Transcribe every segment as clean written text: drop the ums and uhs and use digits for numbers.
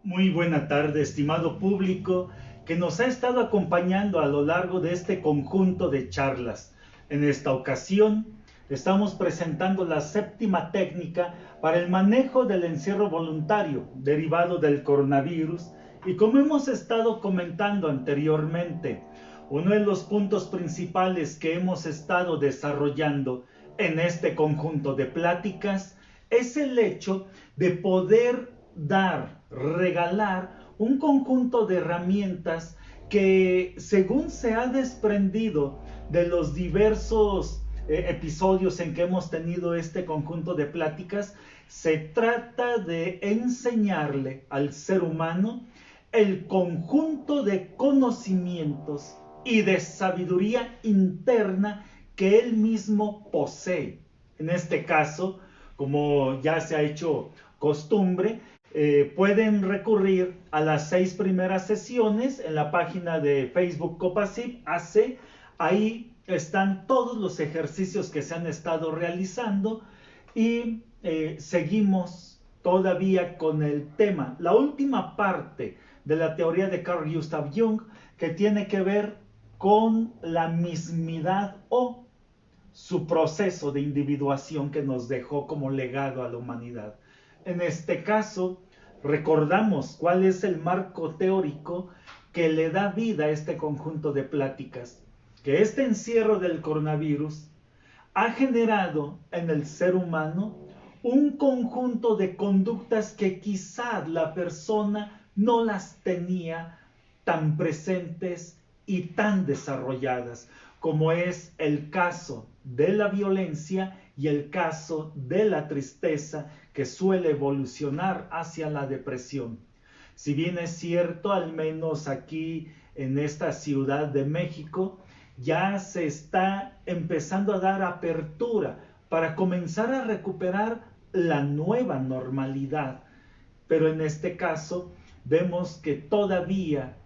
Muy buena tarde, estimado público, que nos ha estado acompañando a lo largo de este conjunto de charlas. En esta ocasión, estamos presentando la séptima técnica para el manejo del encierro voluntario derivado del coronavirus. Y como hemos estado comentando anteriormente, uno de los puntos principales que hemos estado desarrollando en este conjunto de pláticas es el hecho de poder regalar un conjunto de herramientas que, según se ha desprendido de los diversos episodios en que hemos tenido este conjunto de pláticas, se trata de enseñarle al ser humano el conjunto de conocimientos y de sabiduría interna que él mismo posee. En este caso, como ya se ha hecho costumbre, pueden recurrir a las 6 primeras sesiones en la página de Facebook Copacip AC. Ahí están todos los ejercicios que se han estado realizando y seguimos todavía con el tema, la última parte de la teoría de Carl Gustav Jung, que tiene que ver con la mismidad o su proceso de individuación que nos dejó como legado a la humanidad. En este caso, recordamos cuál es el marco teórico que le da vida a este conjunto de pláticas, que este encierro del coronavirus ha generado en el ser humano un conjunto de conductas que quizás la persona no las tenía tan presentes y tan desarrolladas, como es el caso de la violencia y el caso de la tristeza, que suele evolucionar hacia la depresión. Si bien es cierto, al menos aquí en esta Ciudad de México, ya se está empezando a dar apertura para comenzar a recuperar la nueva normalidad. Pero en este caso vemos que todavía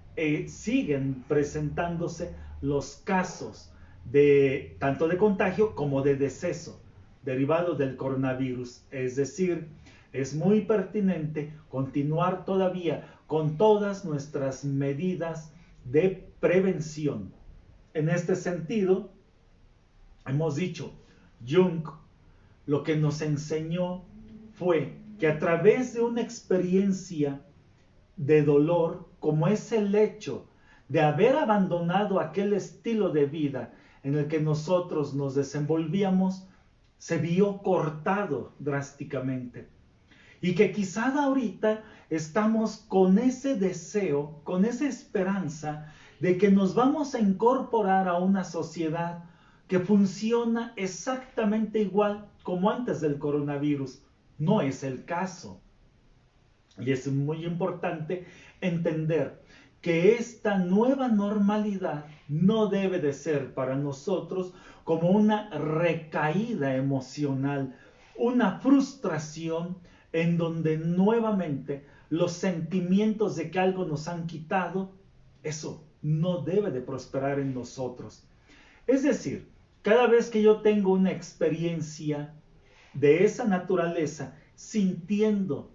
siguen presentándose los casos de tanto de contagio como de deceso derivado del coronavirus. Es decir, es muy pertinente continuar todavía con todas nuestras medidas de prevención. En este sentido, hemos dicho, Jung lo que nos enseñó fue que a través de una experiencia de dolor, como es el hecho de haber abandonado aquel estilo de vida en el que nosotros nos desenvolvíamos, se vio cortado drásticamente. Y que quizá ahorita estamos con ese deseo, con esa esperanza de que nos vamos a incorporar a una sociedad que funciona exactamente igual como antes del coronavirus. No es el caso. Y es muy importante entender que esta nueva normalidad no debe de ser para nosotros como una recaída emocional, una frustración en donde nuevamente los sentimientos de que algo nos han quitado, eso no debe de prosperar en nosotros. Es decir, cada vez que yo tengo una experiencia de esa naturaleza, sintiendo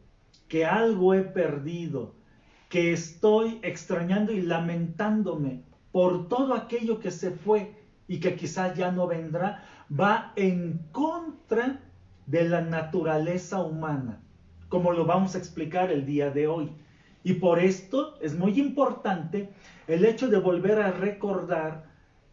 que algo he perdido, que estoy extrañando y lamentándome por todo aquello que se fue y que quizás ya no vendrá, va en contra de la naturaleza humana, como lo vamos a explicar el día de hoy. Y por esto es muy importante el hecho de volver a recordar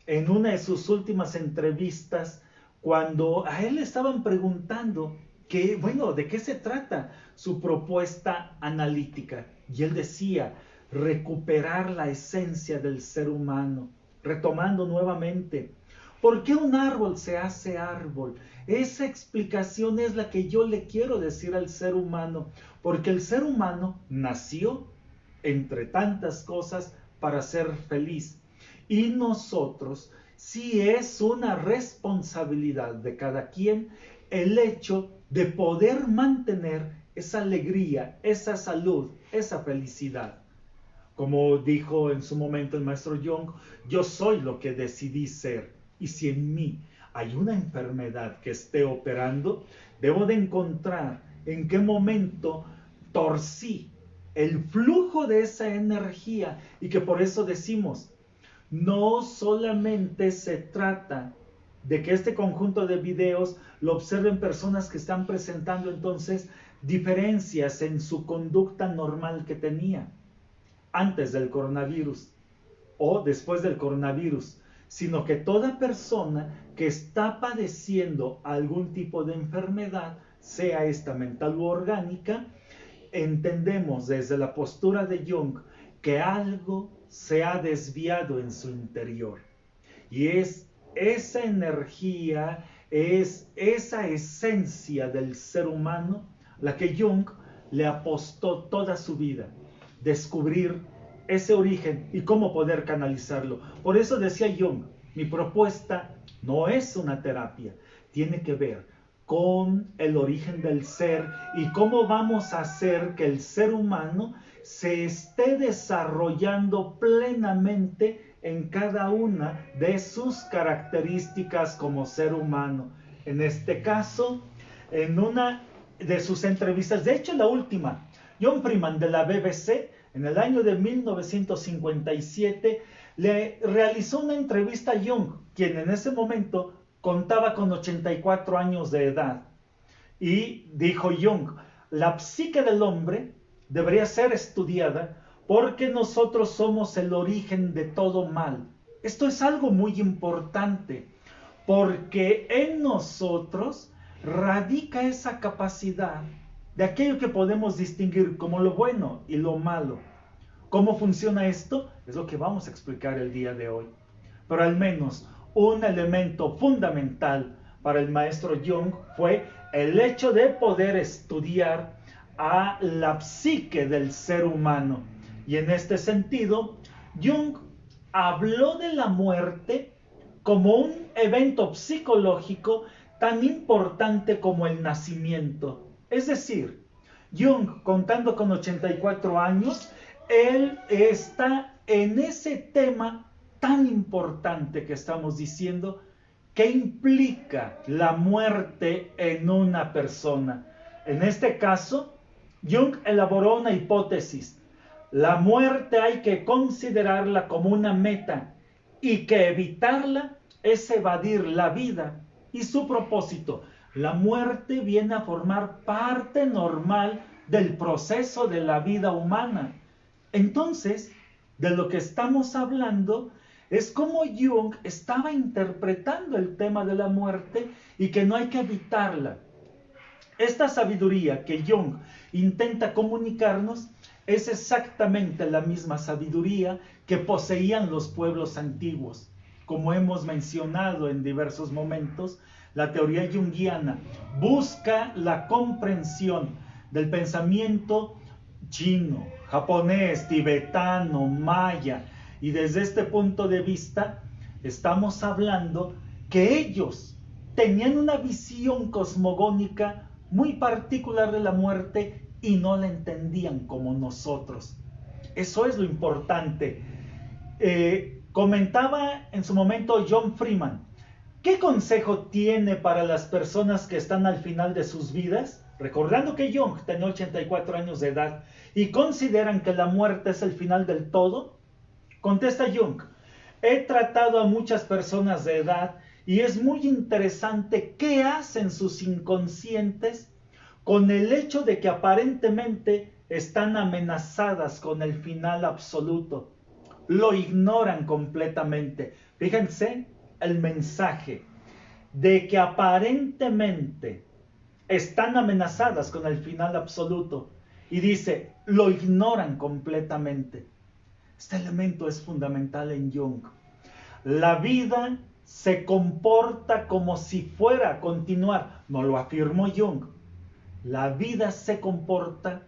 en una de sus últimas entrevistas, cuando a él le estaban preguntando que, bueno, ¿de qué se trata su propuesta analítica? Y él decía, recuperar la esencia del ser humano, retomando nuevamente, ¿por qué un árbol se hace árbol? Esa explicación es la que yo le quiero decir al ser humano, porque el ser humano nació, entre tantas cosas, para ser feliz. Y nosotros, sí es una responsabilidad de cada quien el hecho de poder mantener esa alegría, esa salud, esa felicidad. Como dijo en su momento el maestro Jung, yo soy lo que decidí ser. Y si en mí hay una enfermedad que esté operando, debo de encontrar en qué momento torcí el flujo de esa energía, y que por eso decimos, no solamente se trata de que este conjunto de videos lo observen personas que están presentando entonces diferencias en su conducta normal que tenía antes del coronavirus o después del coronavirus, sino que toda persona que está padeciendo algún tipo de enfermedad, sea esta mental u orgánica, entendemos desde la postura de Jung que algo se ha desviado en su interior. Y es esa energía, es esa esencia del ser humano la que Jung le apostó toda su vida, descubrir ese origen y cómo poder canalizarlo. Por eso decía Jung, mi propuesta no es una terapia, tiene que ver con el origen del ser y cómo vamos a hacer que el ser humano se esté desarrollando plenamente en cada una de sus características como ser humano. En este caso, en una de sus entrevistas, de hecho la última, John Freeman de la BBC, en el año de 1957, le realizó una entrevista a Jung, quien en ese momento contaba con 84 años de edad. Y dijo Jung, la psique del hombre debería ser estudiada porque nosotros somos el origen de todo mal. Esto es algo muy importante, porque en nosotros radica esa capacidad de aquello que podemos distinguir como lo bueno y lo malo. ¿Cómo funciona esto? Es lo que vamos a explicar el día de hoy. Pero al menos un elemento fundamental para el maestro Jung fue el hecho de poder estudiar a la psique del ser humano. Y en este sentido, Jung habló de la muerte como un evento psicológico tan importante como el nacimiento. Es decir, Jung, contando con 84 años, él está en ese tema tan importante que estamos diciendo, que implica la muerte en una persona. En este caso, Jung elaboró una hipótesis. La muerte hay que considerarla como una meta y que evitarla es evadir la vida y su propósito. La muerte viene a formar parte normal del proceso de la vida humana. Entonces, de lo que estamos hablando es cómo Jung estaba interpretando el tema de la muerte y que no hay que evitarla. Esta sabiduría que Jung intenta comunicarnos es exactamente la misma sabiduría que poseían los pueblos antiguos. Como hemos mencionado en diversos momentos, la teoría junguiana busca la comprensión del pensamiento chino, japonés, tibetano, maya, y desde este punto de vista estamos hablando que ellos tenían una visión cosmogónica muy particular de la muerte y no la entendían como nosotros. Eso es lo importante. Comentaba en su momento John Freeman, ¿qué consejo tiene para las personas que están al final de sus vidas? Recordando que Jung tenía 84 años de edad y consideran que la muerte es el final del todo. Contesta Jung, he tratado a muchas personas de edad y es muy interesante qué hacen sus inconscientes con el hecho de que aparentemente están amenazadas con el final absoluto. Lo ignoran completamente. Fíjense el mensaje de que aparentemente están amenazadas con el final absoluto. Y dice, lo ignoran completamente. Este elemento es fundamental en Jung. La vida se comporta como si fuera a continuar. No lo afirmó Jung. La vida se comporta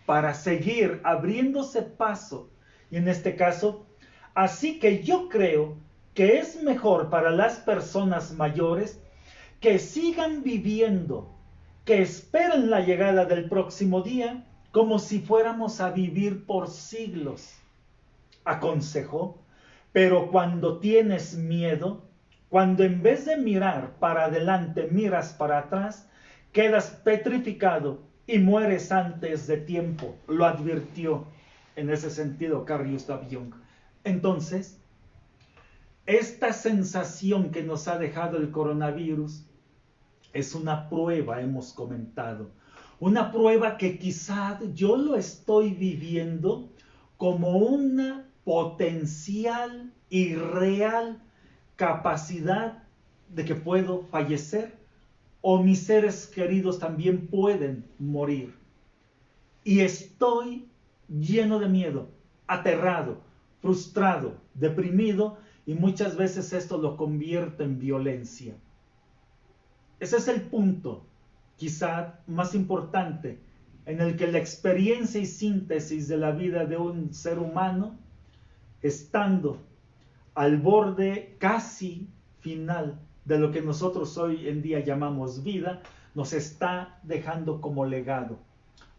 para seguir abriéndose paso. Y en este caso, así que yo creo que es mejor para las personas mayores que sigan viviendo, que esperen la llegada del próximo día como si fuéramos a vivir por siglos. Aconsejó, pero cuando tienes miedo, cuando en vez de mirar para adelante miras para atrás, quedas petrificado y mueres antes de tiempo. Lo advirtió en ese sentido Carl Gustav Jung. Entonces, esta sensación que nos ha dejado el coronavirus es una prueba, hemos comentado. Una prueba que quizá yo lo estoy viviendo como una potencial y real capacidad de que puedo fallecer o mis seres queridos también pueden morir. Y estoy lleno de miedo, aterrado, frustrado, deprimido, y muchas veces esto lo convierte en violencia. Ese es el punto, quizá más importante, en el que la experiencia y síntesis de la vida de un ser humano, estando al borde casi final de lo que nosotros hoy en día llamamos vida, nos está dejando como legado.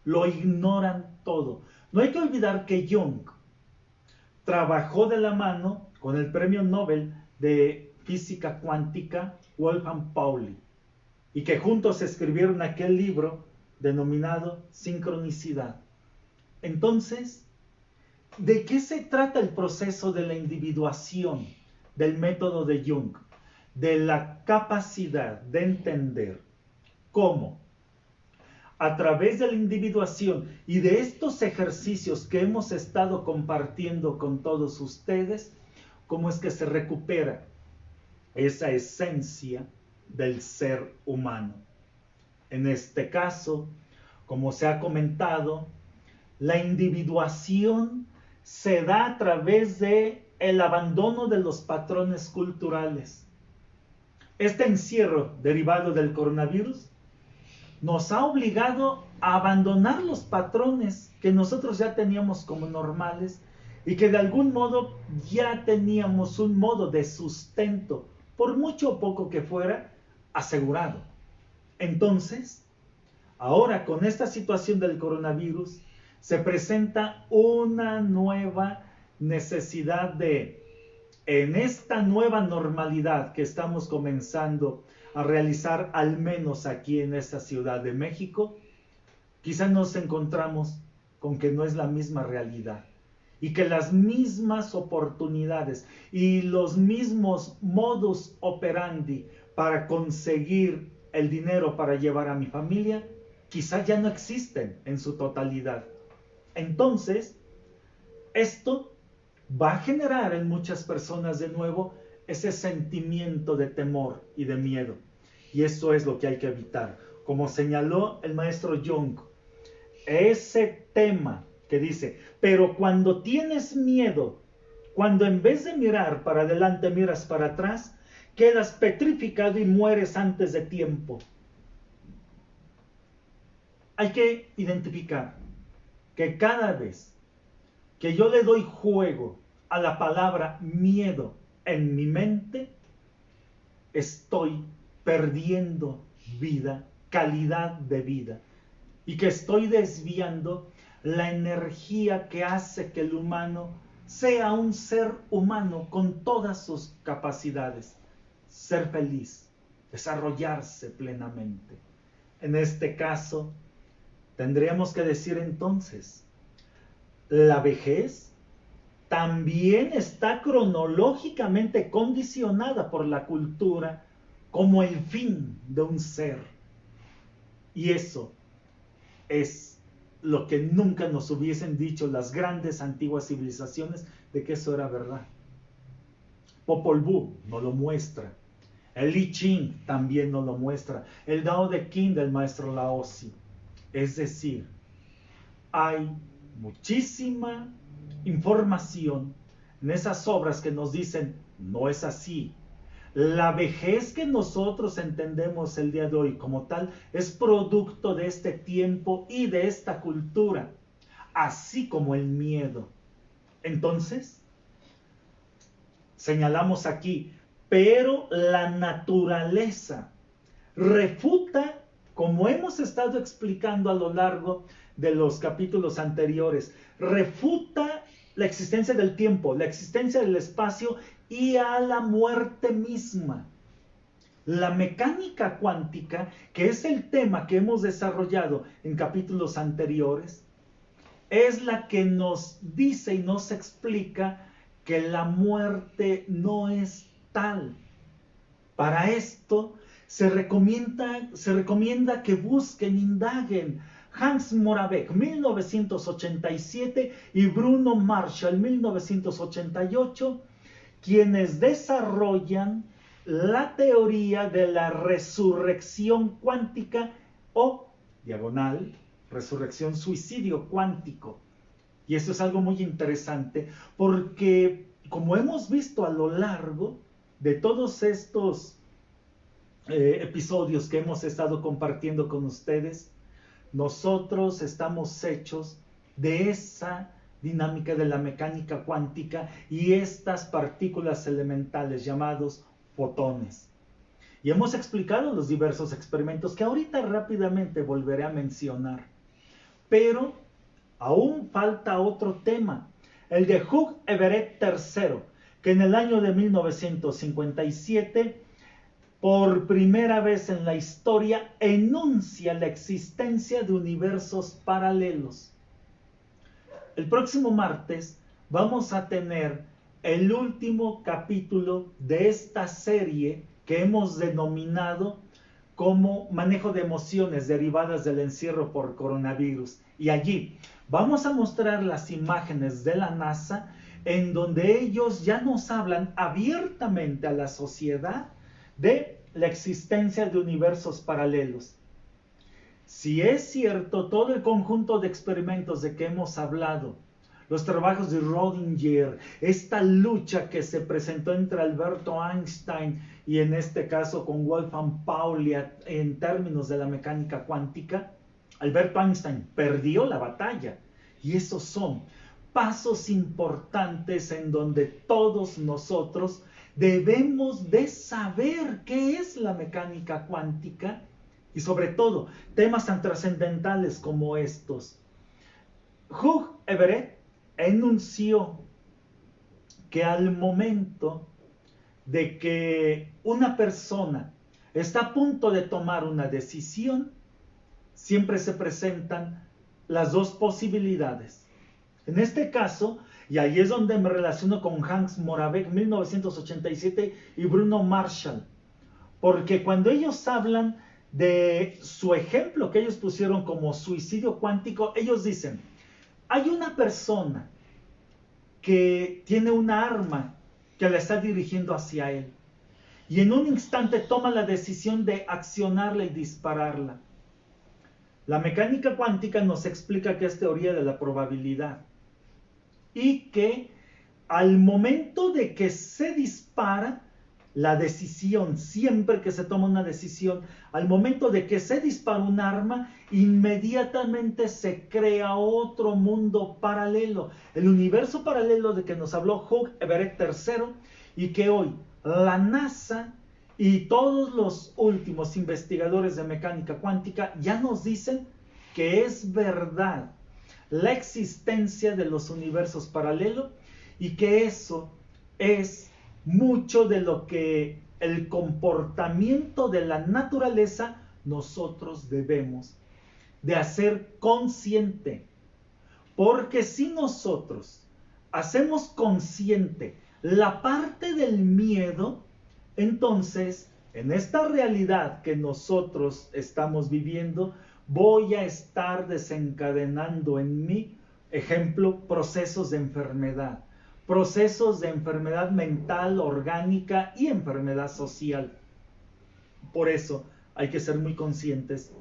Lo ignoran todo. No hay que olvidar que Jung trabajó de la mano con el premio Nobel de Física Cuántica Wolfgang Pauli, y que juntos escribieron aquel libro denominado Sincronicidad. Entonces, ¿de qué se trata el proceso de la individuación del método de Jung? De la capacidad de entender cómo, a través de la individuación y de estos ejercicios que hemos estado compartiendo con todos ustedes, cómo es que se recupera esa esencia del ser humano. En este caso, como se ha comentado, la individuación se da a través de el abandono de los patrones culturales. Este encierro derivado del coronavirus nos ha obligado a abandonar los patrones que nosotros ya teníamos como normales y que de algún modo ya teníamos un modo de sustento, por mucho o poco que fuera, asegurado. Entonces, ahora con esta situación del coronavirus, se presenta una nueva necesidad de, en esta nueva normalidad que estamos comenzando a realizar, al menos aquí en esta Ciudad de México, quizá nos encontramos con que no es la misma realidad y que las mismas oportunidades y los mismos modus operandi para conseguir el dinero para llevar a mi familia quizá ya no existen en su totalidad. Entonces, esto va a generar en muchas personas de nuevo ese sentimiento de temor y de miedo. Y eso es lo que hay que evitar. Como señaló el maestro Jung, ese tema que dice, pero cuando tienes miedo, cuando en vez de mirar para adelante miras para atrás, quedas petrificado y mueres antes de tiempo. Hay que identificar que cada vez que yo le doy juego a la palabra miedo en mi mente, estoy perdiendo vida, calidad de vida, y que estoy desviando la energía que hace que el humano sea un ser humano con todas sus capacidades, ser feliz, desarrollarse plenamente. En este caso, tendríamos que decir entonces, la vejez también está cronológicamente condicionada por la cultura como el fin de un ser. Y eso es lo que nunca nos hubiesen dicho las grandes antiguas civilizaciones, de que eso era verdad. Popol Vuh no lo muestra. El I Ching también no lo muestra. El Dao de Qing del maestro Laozi. Es decir, hay muchísima información en esas obras que nos dicen, no es así. La vejez que nosotros entendemos el día de hoy como tal es producto de este tiempo y de esta cultura, así como el miedo. Entonces, señalamos aquí, pero la naturaleza refuta, como hemos estado explicando a lo largo de los capítulos anteriores, refuta la existencia del tiempo, la existencia del espacio y a la muerte misma. La mecánica cuántica, que es el tema que hemos desarrollado en capítulos anteriores, es la que nos dice y nos explica que la muerte no es tal. Para esto se recomienda que busquen, indaguen Hans Moravec, 1987, y Bruno Marshall, 1988, quienes desarrollan la teoría de la resurrección cuántica o, diagonal, resurrección suicidio cuántico. Y eso es algo muy interesante porque, como hemos visto a lo largo de todos estos episodios que hemos estado compartiendo con ustedes, nosotros estamos hechos de esa dinámica de la mecánica cuántica y estas partículas elementales llamados fotones. Y hemos explicado los diversos experimentos que ahorita rápidamente volveré a mencionar. Pero aún falta otro tema, el de Hugh Everett III, que en el año de 1957, por primera vez en la historia, enuncia la existencia de universos paralelos. El próximo martes vamos a tener el último capítulo de esta serie que hemos denominado como manejo de emociones derivadas del encierro por coronavirus. Y allí vamos a mostrar las imágenes de la NASA en donde ellos ya nos hablan abiertamente a la sociedad de la existencia de universos paralelos. Si es cierto todo el conjunto de experimentos de que hemos hablado, los trabajos de Rödinger, esta lucha que se presentó entre Alberto Einstein y en este caso con Wolfgang Pauli en términos de la mecánica cuántica, Alberto Einstein perdió la batalla. Y esos son pasos importantes en donde todos nosotros debemos de saber qué es la mecánica cuántica y sobre todo temas tan trascendentales como estos. Hugh Everett enunció que al momento de que una persona está a punto de tomar una decisión, siempre se presentan las dos posibilidades. En este caso, y ahí es donde me relaciono con Hans Moravec, 1987, y Bruno Marshall, porque cuando ellos hablan de su ejemplo que ellos pusieron como suicidio cuántico, ellos dicen, hay una persona que tiene una arma que la está dirigiendo hacia él, y en un instante toma la decisión de accionarla y dispararla. La mecánica cuántica nos explica que es teoría de la probabilidad y que al momento de que se dispara la decisión, siempre que se toma una decisión, al momento de que se dispara un arma, inmediatamente se crea otro mundo paralelo, el universo paralelo de que nos habló Hugh Everett III y que hoy la NASA y todos los últimos investigadores de mecánica cuántica ya nos dicen que es verdad la existencia de los universos paralelos y que eso es mucho de lo que el comportamiento de la naturaleza nosotros debemos de hacer consciente. Porque si nosotros hacemos consciente la parte del miedo, entonces en esta realidad que nosotros estamos viviendo, voy a estar desencadenando en mí, ejemplo, procesos de enfermedad mental, orgánica y enfermedad social. Por eso hay que ser muy conscientes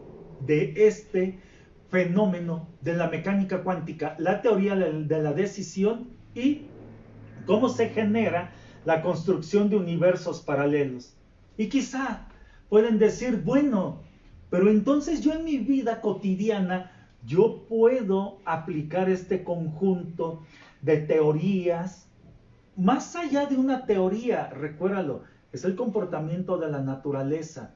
de este fenómeno de la mecánica cuántica, la teoría de la decisión y cómo se genera la construcción de universos paralelos. Y quizá pueden decir, bueno, pero entonces yo en mi vida cotidiana, yo puedo aplicar este conjunto de teorías, más allá de una teoría, recuérdalo, es el comportamiento de la naturaleza.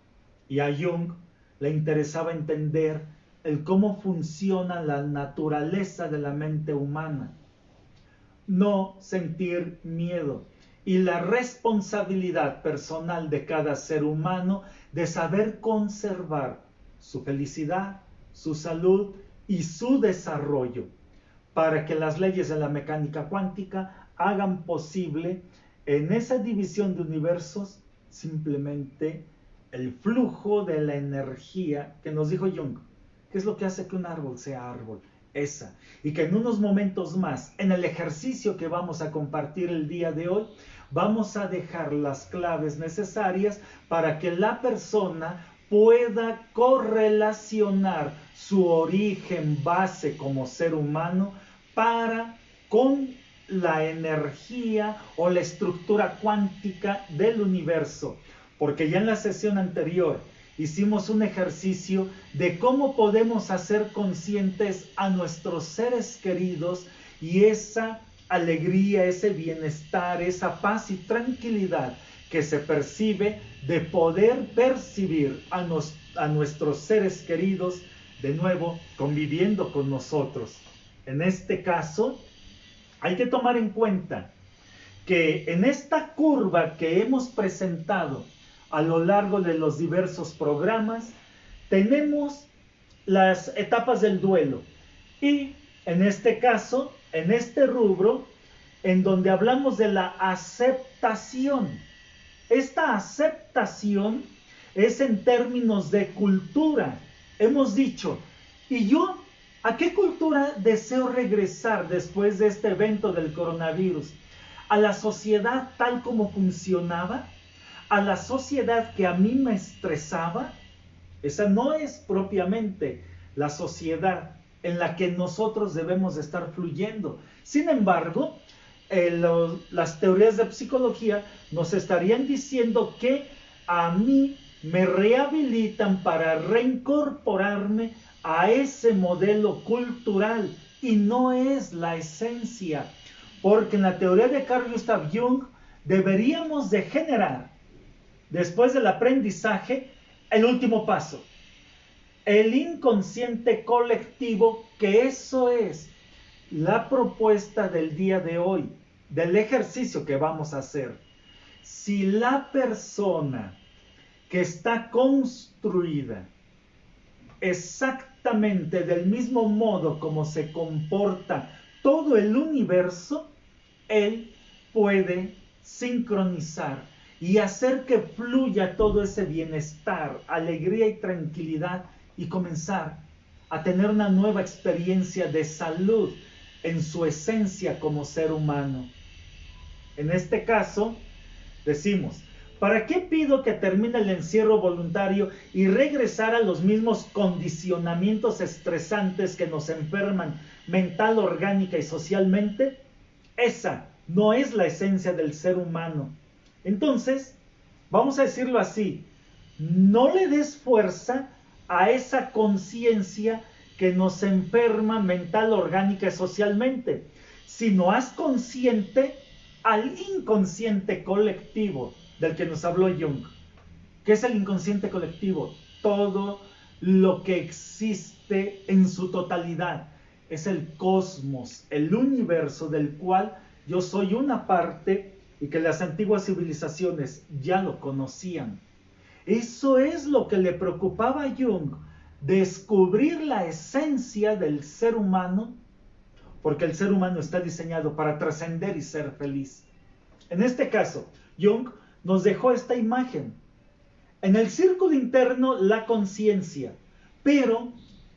Y a Jung le interesaba entender el cómo funciona la naturaleza de la mente humana. No sentir miedo. y la responsabilidad personal de cada ser humano de saber conservar su felicidad, su salud y su desarrollo, para que las leyes de la mecánica cuántica hagan posible en esa división de universos simplemente el flujo de la energía que nos dijo Jung. ¿Qué es lo que hace que un árbol sea árbol? Esa. Y que en unos momentos más, en el ejercicio que vamos a compartir el día de hoy, vamos a dejar las claves necesarias para que la persona pueda correlacionar su origen base como ser humano con la energía o la estructura cuántica del universo. Porque ya en la sesión anterior hicimos un ejercicio de cómo podemos hacer conscientes a nuestros seres queridos y esa alegría, ese bienestar, esa paz y tranquilidad que se percibe de poder percibir a nuestros seres queridos de nuevo conviviendo con nosotros. En este caso, hay que tomar en cuenta que en esta curva que hemos presentado a lo largo de los diversos programas, tenemos las etapas del duelo. Y en este caso, en este rubro, en donde hablamos de la aceptación. Esta aceptación es en términos de cultura. Hemos dicho, ¿y yo a qué cultura deseo regresar después de este evento del coronavirus? ¿A la sociedad tal como funcionaba? ¿A la sociedad que a mí me estresaba? Esa no es propiamente la sociedad en la que nosotros debemos de estar fluyendo. Sin embargo, las teorías de psicología nos estarían diciendo que a mí me rehabilitan para reincorporarme a ese modelo cultural y no es la esencia, porque en la teoría de Carl Gustav Jung deberíamos de generar, después del aprendizaje, el último paso, el inconsciente colectivo, que eso es la propuesta del día de hoy, del ejercicio que vamos a hacer. Si la persona que está construida exactamente del mismo modo como se comporta todo el universo, él puede sincronizar y hacer que fluya todo ese bienestar, alegría y tranquilidad y comenzar a tener una nueva experiencia de salud en su esencia como ser humano. En este caso, decimos, ¿para qué pido que termine el encierro voluntario y regresar a los mismos condicionamientos estresantes que nos enferman mental, orgánica y socialmente? Esa no es la esencia del ser humano. Entonces, vamos a decirlo así, no le des fuerza a esa conciencia que nos enferma mental, orgánica y socialmente, sino haz consciente al inconsciente colectivo del que nos habló Jung. ¿Qué es el inconsciente colectivo? Todo lo que existe en su totalidad. Es el cosmos, el universo del cual yo soy una parte y que las antiguas civilizaciones ya lo conocían. Eso es lo que le preocupaba a Jung, descubrir la esencia del ser humano, porque el ser humano está diseñado para trascender y ser feliz. En este caso, Jung nos dejó esta imagen. En el círculo interno, la conciencia, pero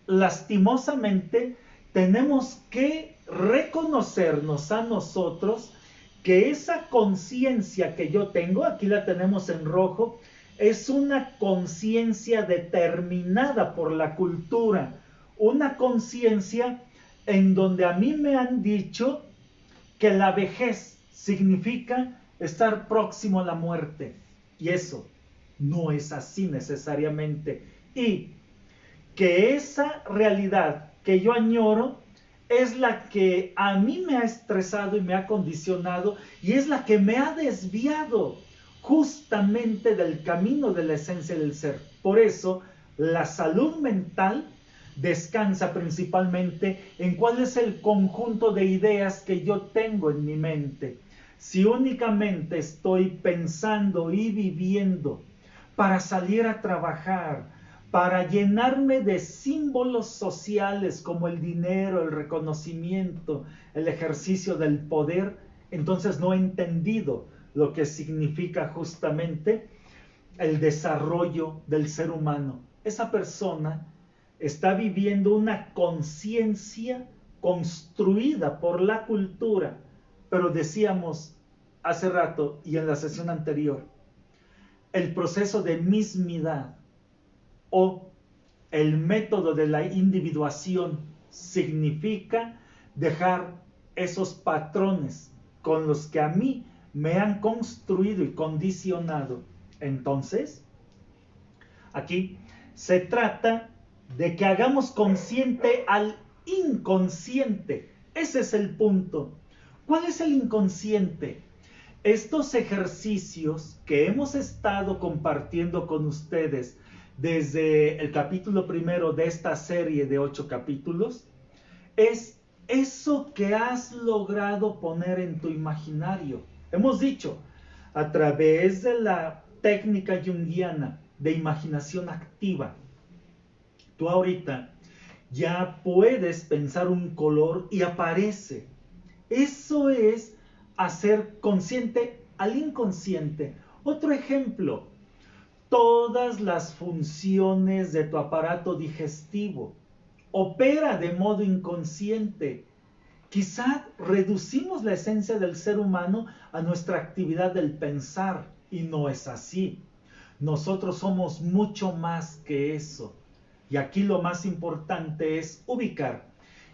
lastimosamente tenemos que reconocernos a nosotros que esa conciencia que yo tengo, aquí la tenemos en rojo, es una conciencia determinada por la cultura, una conciencia en donde a mí me han dicho que la vejez significa estar próximo a la muerte, y eso no es así necesariamente, y que esa realidad que yo añoro es la que a mí me ha estresado y me ha condicionado y es la que me ha desviado justamente del camino de la esencia del ser. Por eso, la salud mental descansa principalmente en cuál es el conjunto de ideas que yo tengo en mi mente. Si únicamente estoy pensando y viviendo para salir a trabajar, para llenarme de símbolos sociales como el dinero, el reconocimiento, el ejercicio del poder, entonces no he entendido lo que significa justamente el desarrollo del ser humano. Esa persona está viviendo una conciencia construida por la cultura, pero decíamos hace rato y en la sesión anterior, el proceso de mismidad o el método de la individuación significa dejar esos patrones con los que a mí me han construido y condicionado. Entonces, aquí se trata de que hagamos consciente al inconsciente. Ese es el punto. ¿Cuál es el inconsciente? Estos ejercicios que hemos estado compartiendo con ustedes desde el capítulo primero de esta serie de 8 capítulos, es eso que has logrado poner en tu imaginario. Hemos dicho, a través de la técnica junguiana de imaginación activa, tú ahorita ya puedes pensar un color y aparece. Eso es hacer consciente al inconsciente. Otro ejemplo, todas las funciones de tu aparato digestivo opera de modo inconsciente. Quizá reducimos la esencia del ser humano a nuestra actividad del pensar, y no es así. Nosotros somos mucho más que eso. Y aquí lo más importante es ubicar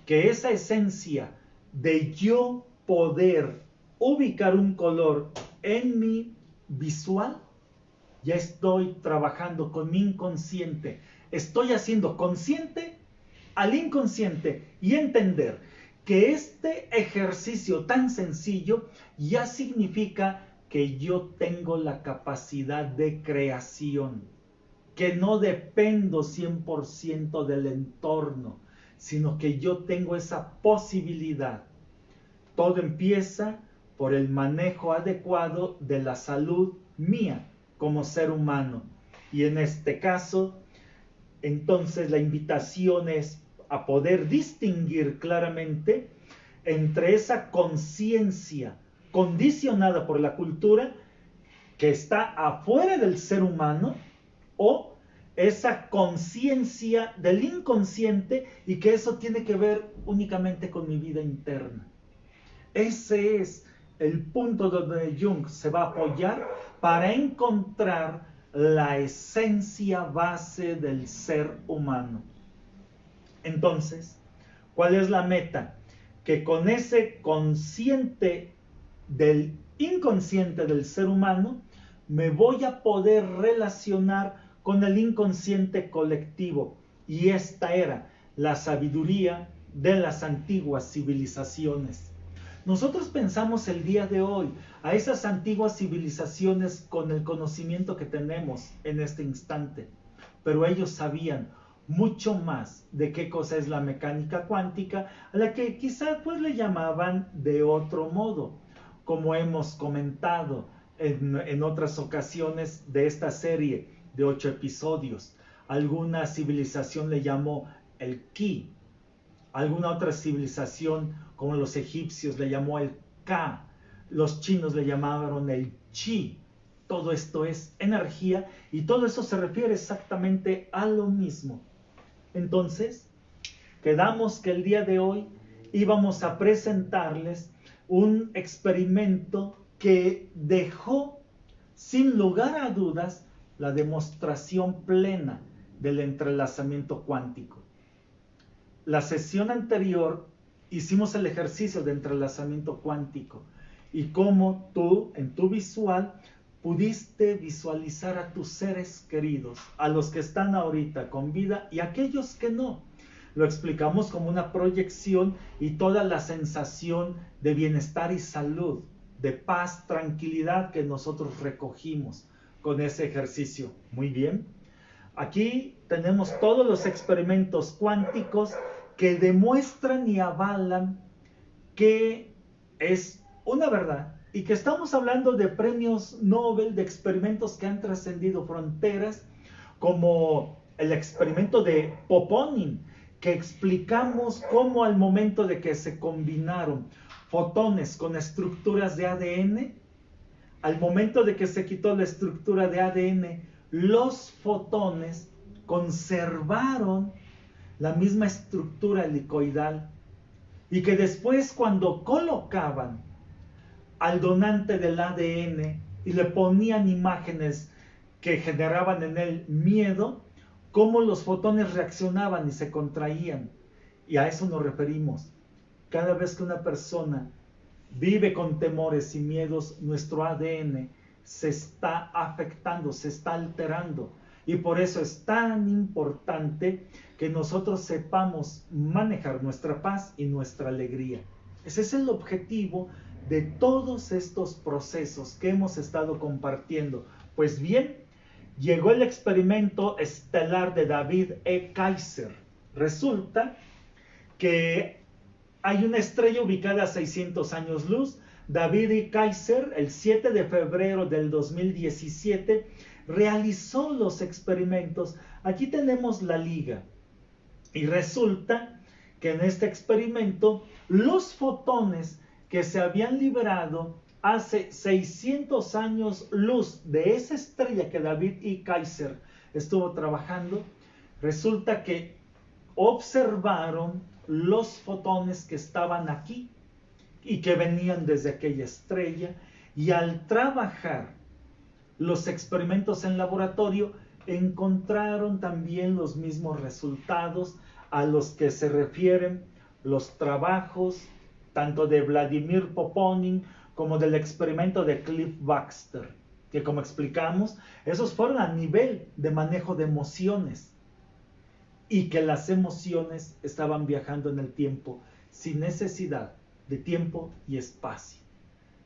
que esa esencia de yo poder ubicar un color en mi visual, ya estoy trabajando con mi inconsciente. Estoy haciendo consciente al inconsciente y entender que este ejercicio tan sencillo ya significa que yo tengo la capacidad de creación, que no dependo 100% del entorno, sino que yo tengo esa posibilidad. Todo empieza por el manejo adecuado de la salud mía como ser humano. Y en este caso, entonces la invitación es a poder distinguir claramente entre esa conciencia condicionada por la cultura que está afuera del ser humano o esa conciencia del inconsciente y que eso tiene que ver únicamente con mi vida interna. Ese es el punto donde Jung se va a apoyar para encontrar la esencia base del ser humano. Entonces, ¿cuál es la meta? Que con ese consciente del inconsciente del ser humano, me voy a poder relacionar con el inconsciente colectivo. Y esta era la sabiduría de las antiguas civilizaciones. Nosotros pensamos el día de hoy a esas antiguas civilizaciones con el conocimiento que tenemos en este instante, pero ellos sabían mucho más de qué cosa es la mecánica cuántica, a la que quizá pues le llamaban de otro modo, como hemos comentado en otras ocasiones de esta serie de 8 episodios. Alguna civilización le llamó el Ki, alguna otra civilización como los egipcios le llamó el Ka, los chinos le llamaron el Chi. Todo esto es energía y todo eso se refiere exactamente a lo mismo. Entonces, quedamos que el día de hoy íbamos a presentarles un experimento que dejó sin lugar a dudas la demostración plena del entrelazamiento cuántico. La sesión anterior hicimos el ejercicio de entrelazamiento cuántico y cómo tú en tu visual pudiste visualizar a tus seres queridos, a los que están ahorita con vida y a aquellos que no. Lo explicamos como una proyección y toda la sensación de bienestar y salud, de paz, tranquilidad que nosotros recogimos con ese ejercicio. Muy bien. Aquí tenemos todos los experimentos cuánticos que demuestran y avalan que es una verdad y que estamos hablando de premios Nobel, de experimentos que han trascendido fronteras, como el experimento de Poponin, que explicamos cómo al momento de que se combinaron fotones con estructuras de ADN, al momento de que se quitó la estructura de ADN, los fotones conservaron la misma estructura helicoidal, y que después, cuando colocaban al donante del ADN y le ponían imágenes que generaban en él miedo, cómo los fotones reaccionaban y se contraían. Y a eso nos referimos. Cada vez que una persona vive con temores y miedos, nuestro ADN se está afectando, se está alterando. Y por eso es tan importante que nosotros sepamos manejar nuestra paz y nuestra alegría. Ese es el objetivo de todos estos procesos que hemos estado compartiendo. Pues bien, llegó el experimento estelar de David E. Kaiser. Resulta que hay una estrella ubicada a 600 años luz. David E. Kaiser, el 7 de febrero del 2017, realizó los experimentos. Aquí tenemos la liga. Y resulta que en este experimento, los fotones que se habían liberado hace 600 años luz de esa estrella que David E. Kaiser estuvo trabajando, resulta que observaron los fotones que estaban aquí y que venían desde aquella estrella, y al trabajar los experimentos en laboratorio encontraron también los mismos resultados a los que se refieren los trabajos tanto de Vladimir Poponin como del experimento de Cliff Baxter, que, como explicamos, esos fueron a nivel de manejo de emociones, y que las emociones estaban viajando en el tiempo sin necesidad de tiempo y espacio.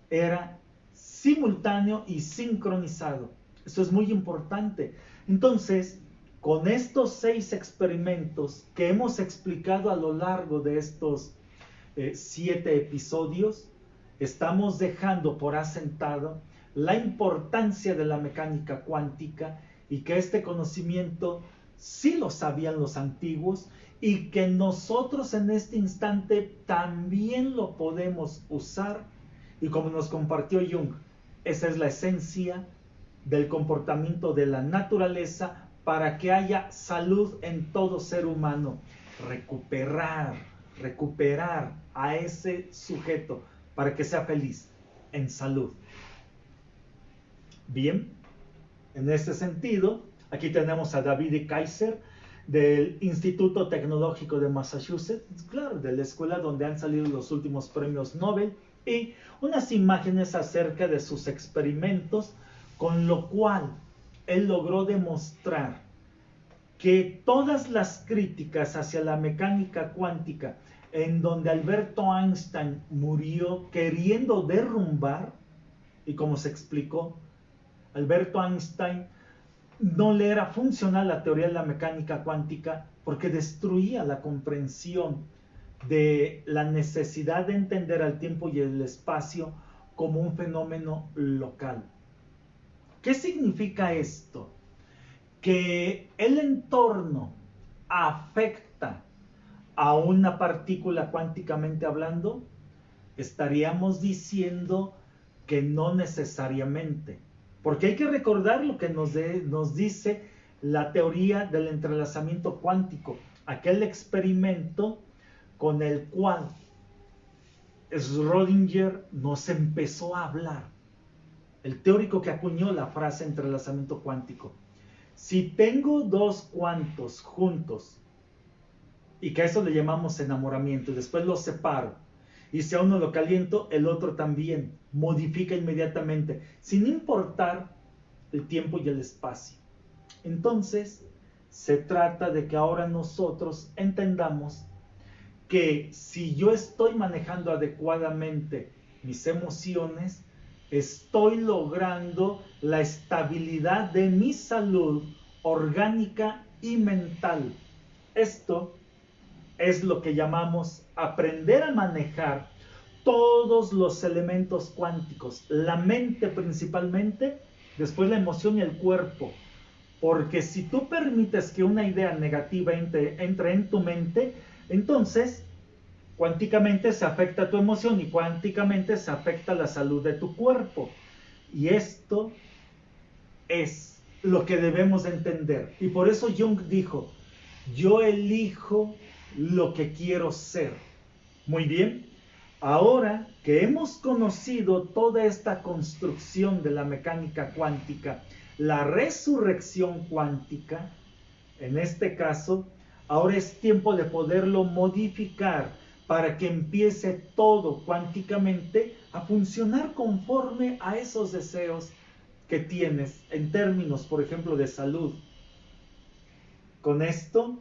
Era simultáneo y sincronizado. Esto es muy importante. Entonces, con estos 6 experimentos que hemos explicado a lo largo de estos 7 episodios, estamos dejando por asentado la importancia de la mecánica cuántica, y que este conocimiento sí lo sabían los antiguos, y que nosotros en este instante también lo podemos usar. Y como nos compartió Jung, esa es la esencia del comportamiento de la naturaleza para que haya salud en todo ser humano. Recuperar a ese sujeto para que sea feliz en salud. Bien, en este sentido, aquí tenemos a David E. Kaiser del Instituto Tecnológico de Massachusetts, claro, de la escuela donde han salido los últimos premios Nobel, y unas imágenes acerca de sus experimentos, con lo cual él logró demostrar que todas las críticas hacia la mecánica cuántica, en donde Alberto Einstein murió queriendo derrumbar, y como se explicó, Alberto Einstein no le era funcional la teoría de la mecánica cuántica porque destruía la comprensión de la necesidad de entender al tiempo y el espacio como un fenómeno local. ¿Qué significa esto? Que el entorno afecta a una partícula cuánticamente hablando. Estaríamos diciendo que no necesariamente, porque hay que recordar lo que nos dice la teoría del entrelazamiento cuántico, aquel experimento con el cual Schrödinger nos empezó a hablar, el teórico que acuñó la frase entrelazamiento cuántico. Si tengo dos cuantos juntos, y que a eso le llamamos enamoramiento, y después los separo, y si a uno lo caliento, el otro también modifica inmediatamente, sin importar el tiempo y el espacio. Entonces, se trata de que ahora nosotros entendamos que si yo estoy manejando adecuadamente mis emociones, estoy logrando la estabilidad de mi salud orgánica y mental. Esto es lo que llamamos aprender a manejar todos los elementos cuánticos, la mente principalmente, después la emoción y el cuerpo. Porque si tú permites que una idea negativa entre en tu mente, entonces cuánticamente se afecta tu emoción y cuánticamente se afecta la salud de tu cuerpo. Y esto es lo que debemos entender. Y por eso Jung dijo, yo elijo lo que quiero ser. Muy bien, ahora que hemos conocido toda esta construcción de la mecánica cuántica, la resurrección cuántica, en este caso, ahora es tiempo de poderlo modificar para que empiece todo cuánticamente a funcionar conforme a esos deseos que tienes en términos, por ejemplo, de salud. Con esto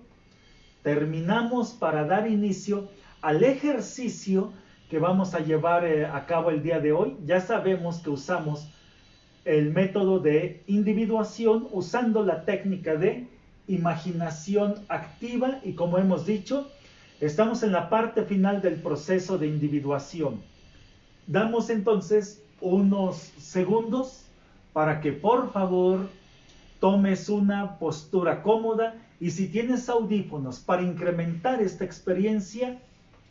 terminamos para dar inicio al ejercicio que vamos a llevar a cabo el día de hoy. Ya sabemos que usamos el método de individuación usando la técnica de imaginación activa y, como hemos dicho, estamos en la parte final del proceso de individuación. Damos entonces unos segundos para que por favor tomes una postura cómoda y si tienes audífonos para incrementar esta experiencia,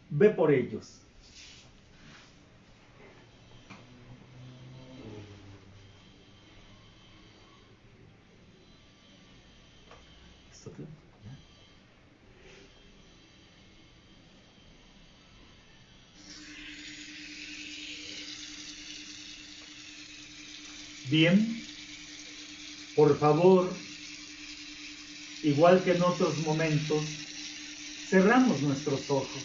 ve por ellos. Bien, por favor, igual que en otros momentos, cerramos nuestros ojos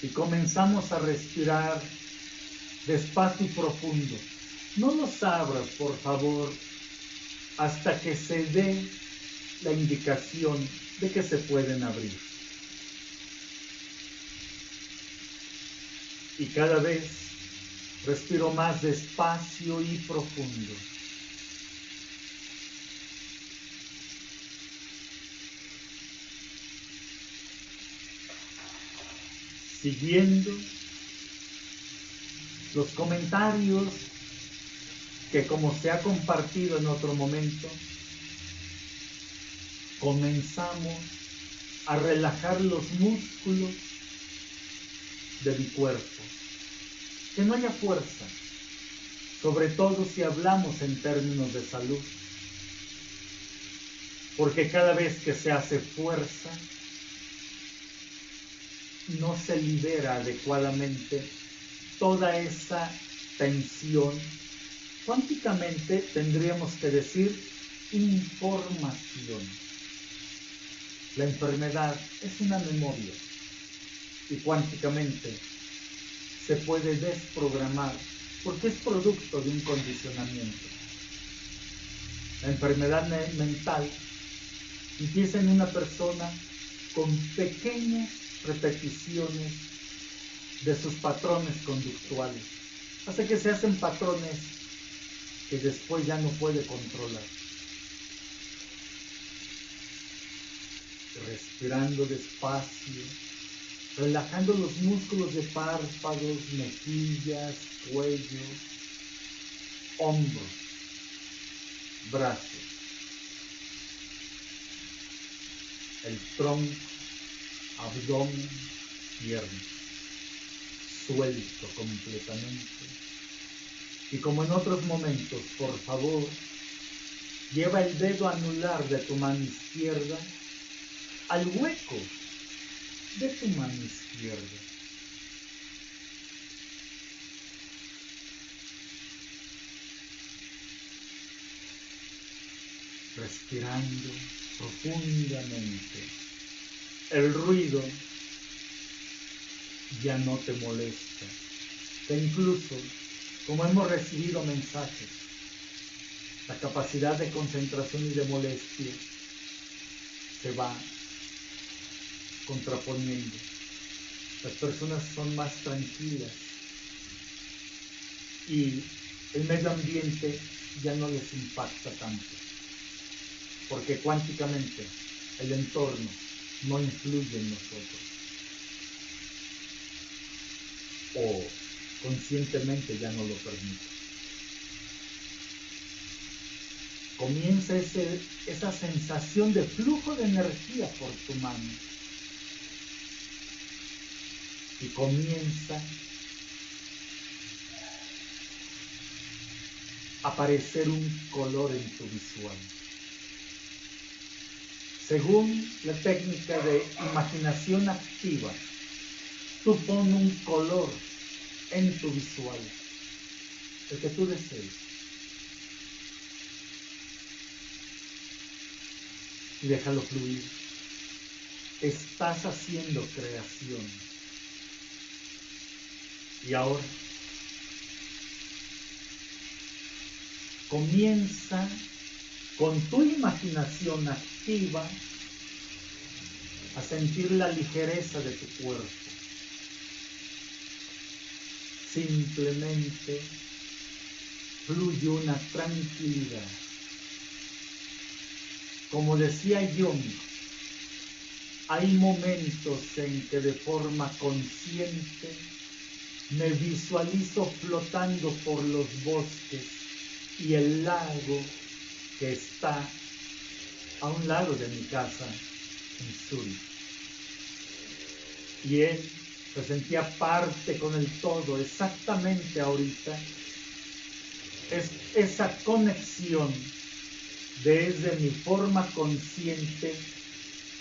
y comenzamos a respirar despacio y profundo. No los abras, por favor, hasta que se dé la indicación de que se pueden abrir. Y cada vez respiro más despacio y profundo. Siguiendo los comentarios que, como se ha compartido en otro momento, comenzamos a relajar los músculos de mi cuerpo. Que no haya fuerza, sobre todo si hablamos en términos de salud. Porque cada vez que se hace fuerza, no se libera adecuadamente toda esa tensión. Cuánticamente tendríamos que decir información. La enfermedad es una memoria y cuánticamente se puede desprogramar porque es producto de un condicionamiento. La enfermedad mental empieza en una persona con pequeñas repeticiones de sus patrones conductuales, hasta que se hacen patrones que después ya no puede controlar. Respirando despacio, relajando los músculos de párpados, mejillas, cuello, hombros, brazos, el tronco, abdomen, piernas, suelto completamente. Y como en otros momentos, por favor, lleva el dedo anular de tu mano izquierda al hueco de tu mano izquierda. Respirando profundamente. El ruido ya no te molesta. Que incluso, como hemos recibido mensajes, la capacidad de concentración y de molestia se va contraponiendo. Las personas son más tranquilas y el medio ambiente ya no les impacta tanto, porque cuánticamente el entorno no influye en nosotros. conscientemente ya no lo permite. Comienza esa sensación de flujo de energía por tu mano. Y comienza a aparecer un color en tu visual. Según la técnica de imaginación activa, tú pon un color en tu visual, el que tú desees. Y déjalo fluir. Estás haciendo creación. Y ahora comienza con tu imaginación activa a sentir la ligereza de tu cuerpo. Simplemente fluye una tranquilidad. Como decía Jung, hay momentos en que de forma consciente me visualizo flotando por los bosques y el lago que está a un lado de mi casa en Zurich. Y él se sentía parte con el todo. Exactamente ahorita es esa conexión desde mi forma consciente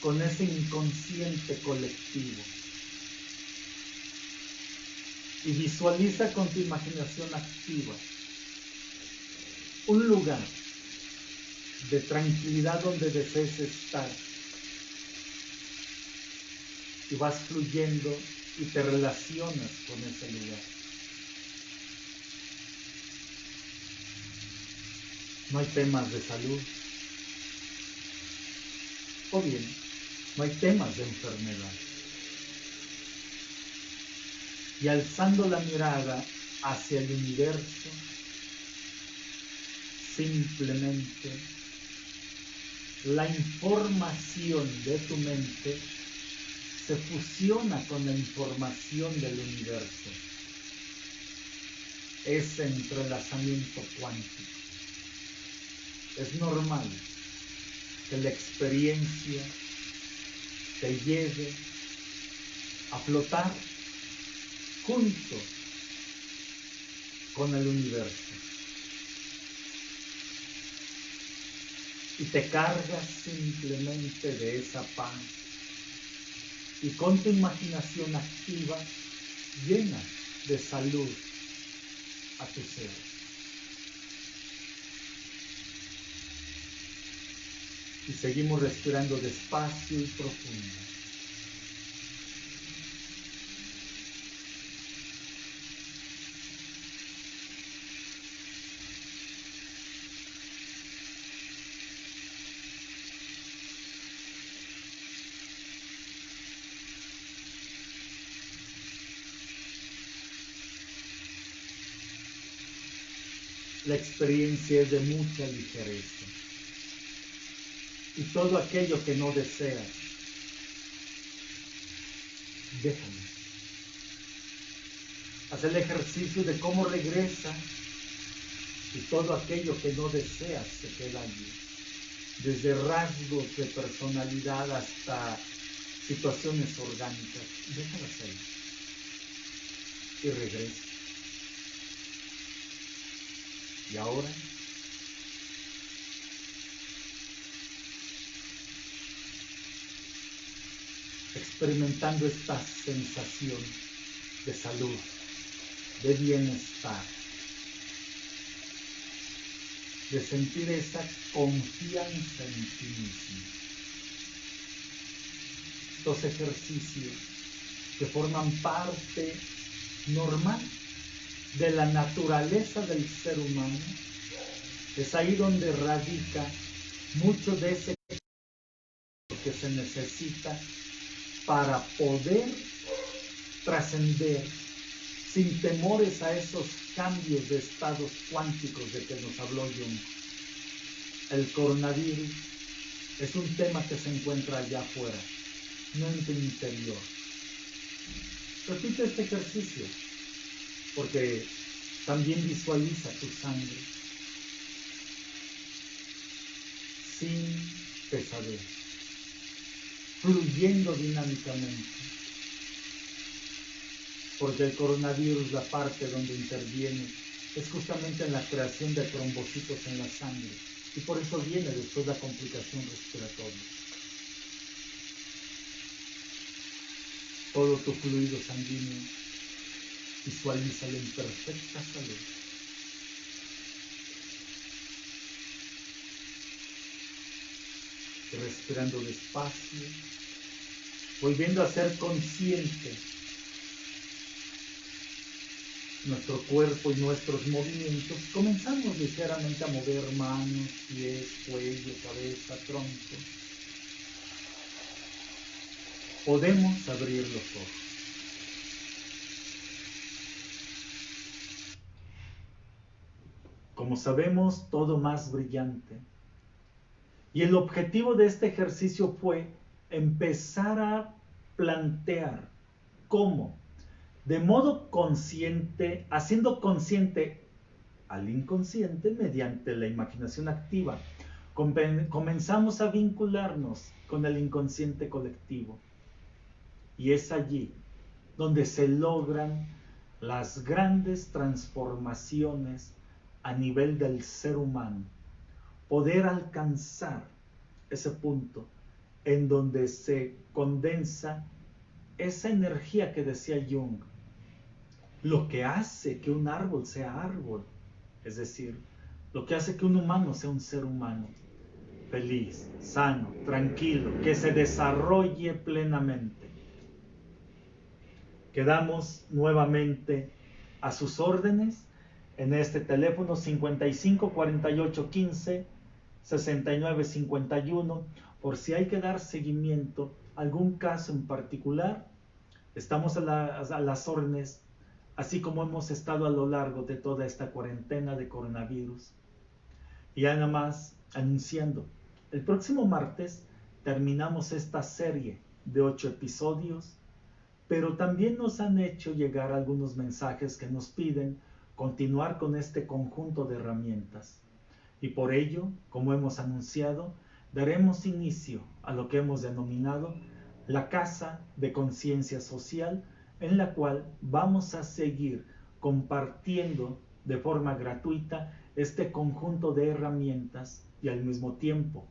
con ese inconsciente colectivo. Y visualiza con tu imaginación activa un lugar de tranquilidad donde desees estar. Y vas fluyendo y te relacionas con ese lugar. No hay temas de salud. O bien, no hay temas de enfermedad. Y alzando la mirada hacia el universo, simplemente la información de tu mente se fusiona con la información del universo. Es entrelazamiento cuántico. Es normal que la experiencia te lleve a flotar junto con el universo. Y te cargas simplemente de esa paz. Y con tu imaginación activa, llena de salud a tu ser. Y seguimos respirando despacio y profundo. La experiencia es de mucha ligereza. Y todo aquello que no deseas, déjalo. Haz el ejercicio de cómo regresa y todo aquello que no deseas se queda allí. Desde rasgos de personalidad hasta situaciones orgánicas. Déjalas ahí. Y regresa. Y ahora, experimentando esta sensación de salud, de bienestar, de sentir esa confianza en ti mismo. Estos ejercicios que forman parte normal de la naturaleza del ser humano, es ahí donde radica mucho de ese que se necesita para poder trascender sin temores a esos cambios de estados cuánticos de que nos habló Jung. El coronavirus es un tema que se encuentra allá afuera, no en tu interior. Repite este ejercicio. porque también visualiza tu sangre sin pesadez, fluyendo dinámicamente, porque el coronavirus, la parte donde interviene, es justamente en la creación de trombocitos en la sangre, y por eso viene después la complicación respiratoria. Todo tu fluido sanguíneo, visualízalo en perfecta salud. Respirando despacio, volviendo a ser consciente nuestro cuerpo y nuestros movimientos. Comenzamos ligeramente a mover manos, pies, cuello, cabeza, tronco. Podemos abrir los ojos. Como sabemos, todo más brillante. Y el objetivo de este ejercicio fue empezar a plantear cómo, de modo consciente, haciendo consciente al inconsciente mediante la imaginación activa, comenzamos a vincularnos con el inconsciente colectivo. Y es allí donde se logran las grandes transformaciones a nivel del ser humano. Poder alcanzar ese punto en donde se condensa esa energía que decía Jung, lo que hace que un árbol sea árbol, es decir, lo que hace que un humano sea un ser humano, feliz, sano, tranquilo, que se desarrolle plenamente. Quedamos nuevamente a sus órdenes en este teléfono 55 48 15 69 51, por si hay que dar seguimiento a algún caso en particular. Estamos a las órdenes, así como hemos estado a lo largo de toda esta cuarentena de coronavirus. Y ya nada más anunciando, el próximo martes terminamos esta serie de 8 episodios, pero también nos han hecho llegar algunos mensajes que nos piden continuar con este conjunto de herramientas. Y por ello, como hemos anunciado, daremos inicio a lo que hemos denominado la Casa de Conciencia Social, en la cual vamos a seguir compartiendo de forma gratuita este conjunto de herramientas y al mismo tiempo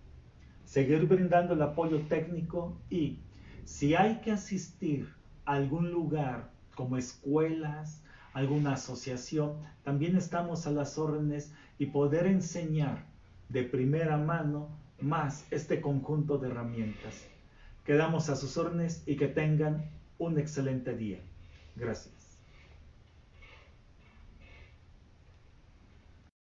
seguir brindando el apoyo técnico, y si hay que asistir a algún lugar como escuelas, alguna asociación, también estamos a las órdenes y poder enseñar de primera mano más este conjunto de herramientas. Quedamos a sus órdenes y que tengan un excelente día. Gracias.